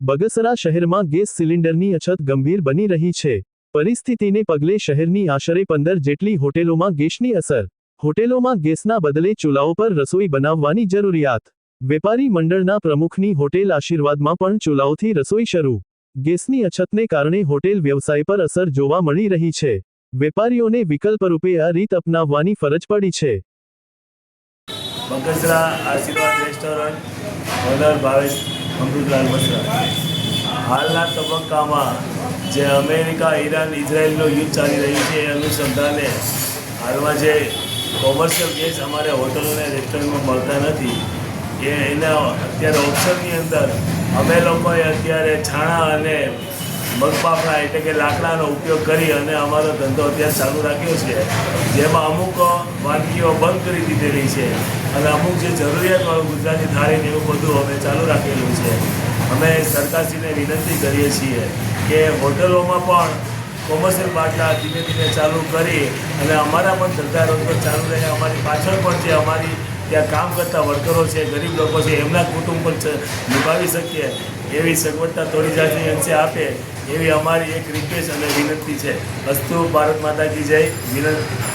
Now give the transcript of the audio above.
બગસરા શહેરમાં ગેસ સિલિન્ડરની અછત ગંભીર બની રહી છે। પરિસ્થિતિને પગલે શહેરની આશરે 15 જેટલી હોટેલોમાં ગેસની અસર। હોટેલોમાં ગેસના બદલે ચૂલાઓ પર રસોઈ બનાવવાની જરૂરિયાત। વેપારી મંડળના પ્રમુખની હોટેલ આશીર્વાદમાં પણ ચૂલાઓથી રસોઈ શરૂ। ગેસની અછતને કારણે હોટેલ વ્યવસાય પર અસર જોવા મળી રહી છે। વેપારીઓને વિકલ્પરૂપે આ રીત અપનાવવાની ફરજ પડી છે। બગસરા આશીર્વાદ restaurant honour Bhavesh Amritlal Basra. હાલના તબક્કામાં જે અમેરિકા, ઈરાન, ઇઝરાયલનું યુદ્ધ ચાલી રહ્યું છે એ અનુસંધાને હાલમાં જે કોમર્શિયલ ગેસ અમારે હોટલોને રેસ્ટોરન્ટમાં મળતા નથી એના અત્યારે ઓપ્શનની અંદર અમે લોકોએ અત્યારે છાણા અને મગપાપડા એટલે કે લાકડાનો ઉપયોગ કરી અને અમારો ધંધો અત્યારે ચાલુ રાખ્યો છે, જેમાં અમુક વાનગીઓ બંધ કરી દીધેલી છે અને અમુક જે જરૂરિયાત ગુજરાતી થાળીને એવું બધું અમે ચાલુ રાખેલું છે। અમે સરકારશ્રીને વિનંતી કરીએ છીએ કે હોટલોમાં પણ કોમર્શિયલ બાટલા ધીમે ધીમે ચાલુ કરી અને અમારા પણ ધંધા રોજગાર ચાલુ રહે। અમારી પાછળ પણ જે અમારી ત્યાં કામ કરતા વર્કરો છે, ગરીબ લોકો છે, એમના કુટુંબ પણ નિભાવી શકીએ એવી સગવડતા થોડી જાતની અંશે આપે એવી અમારી એક રિક્વેસ્ટ અને વિનંતી છે। અસ્તુ ભારત માતા કી જય। વિનંતી।